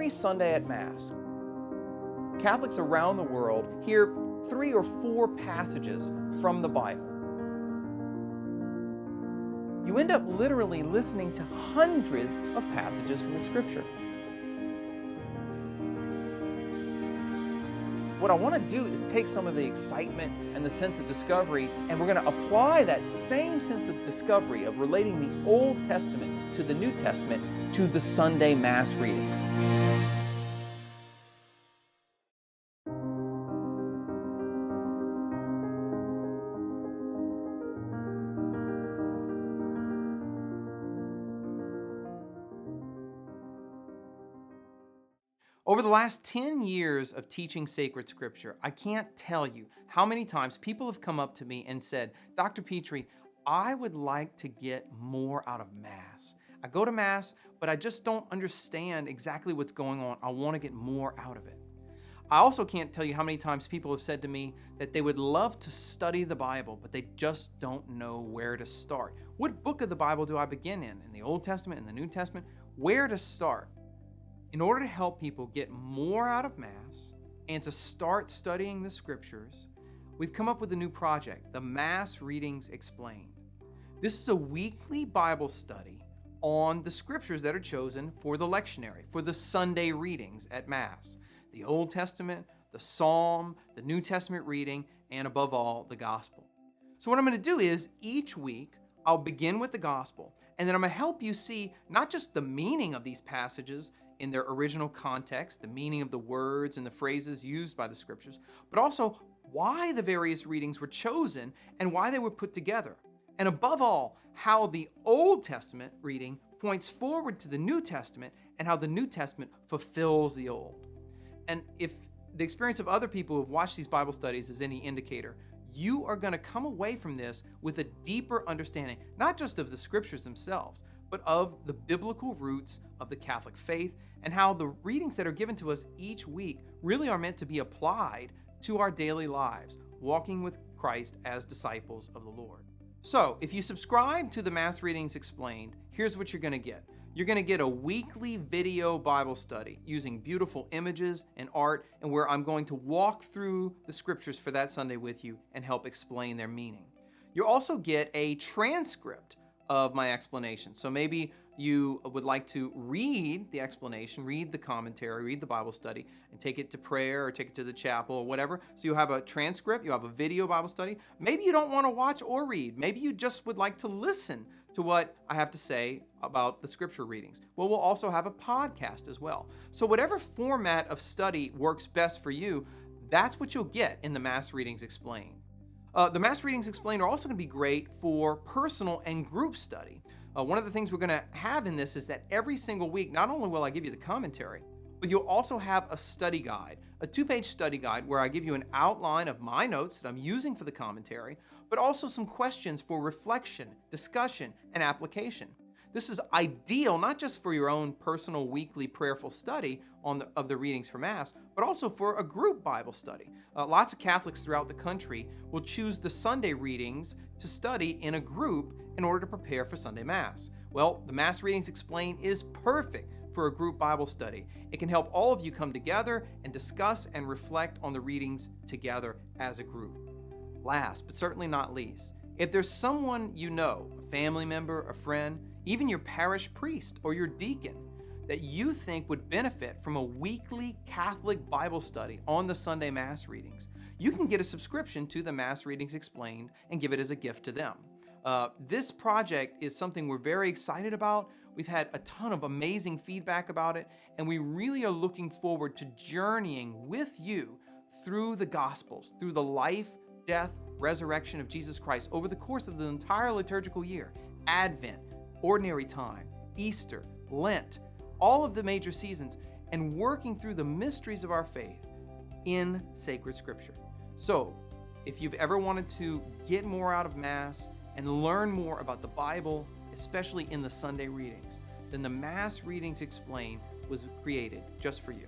every Sunday at Mass, Catholics around the world hear 3 or 4 passages from the Bible. You end up literally listening to hundreds of passages from the Scripture. What I want to do is take some of the excitement and the sense of discovery, and we're going to apply that same sense of discovery of relating the Old Testament to the New Testament to the Sunday Mass readings. Over the last 10 years of teaching sacred scripture, I can't tell you how many times people have come up to me and said, Dr. Pitre, I would like to get more out of Mass. I go to Mass, but I just don't understand exactly what's going on. I want to get more out of it. I also can't tell you how many times people have said to me that they would love to study the Bible, but they just don't know where to start. What book of the Bible do I begin in? In the Old Testament, in the New Testament? Where to start? In order to help people get more out of Mass and to start studying the Scriptures, we've come up with a new project, the Mass Readings Explained. This is a weekly Bible study on the Scriptures that are chosen for the lectionary, for the Sunday readings at Mass. The Old Testament, the Psalm, the New Testament reading, and above all, the Gospel. So what I'm going to do is, each week, I'll begin with the Gospel, and then I'm going to help you see not just the meaning of these passages in their original context, the meaning of the words and the phrases used by the Scriptures, but also why the various readings were chosen and why they were put together. And above all, how the Old Testament reading points forward to the New Testament and how the New Testament fulfills the Old. And if the experience of other people who have watched these Bible studies is any indicator, you are going to come away from this with a deeper understanding, not just of the Scriptures themselves, but of the biblical roots of the Catholic faith and how the readings that are given to us each week really are meant to be applied to our daily lives, walking with Christ as disciples of the Lord. So, if you subscribe to the Mass Readings Explained, here's what you're going to get. You're going to get a weekly video Bible study using beautiful images and art, and where I'm going to walk through the Scriptures for that Sunday with you and help explain their meaning. You'll also get a transcript of my explanation. So maybe you would like to read the explanation, read the commentary, read the Bible study, and take it to prayer or take it to the chapel or whatever. So you have a transcript, you have a video Bible study. Maybe you don't want to watch or read. Maybe you just would like to listen to what I have to say about the Scripture readings. Well, we'll also have a podcast as well. So whatever format of study works best for you, that's what you'll get in the Mass Readings Explained. The Mass Readings Explained are also going to be great for personal and group study. One of the things we're going to have in this is that every single week, not only will I give you the commentary, but you'll also have a study guide, a 2-page study guide where I give you an outline of my notes that I'm using for the commentary, but also some questions for reflection, discussion, and application. This is ideal not just for your own personal weekly prayerful study of the readings for Mass, but also for a group Bible study. Lots of Catholics throughout the country will choose the Sunday readings to study in a group in order to prepare for Sunday Mass. Well, the Mass Readings Explained is perfect for a group Bible study. It can help all of you come together and discuss and reflect on the readings together as a group. Last, but certainly not least, if there's someone you know, a family member, a friend, even your parish priest or your deacon, that you think would benefit from a weekly Catholic Bible study on the Sunday Mass readings, you can get a subscription to the Mass Readings Explained and give it as a gift to them. This project is something we're very excited about. We've had a ton of amazing feedback about it, and we really are looking forward to journeying with you through the Gospels, through the life, death, resurrection of Jesus Christ over the course of the entire liturgical year, Advent, Ordinary Time, Easter, Lent, all of the major seasons, and working through the mysteries of our faith in sacred Scripture. So, if you've ever wanted to get more out of Mass and learn more about the Bible, especially in the Sunday readings, then the Mass Readings Explained was created just for you.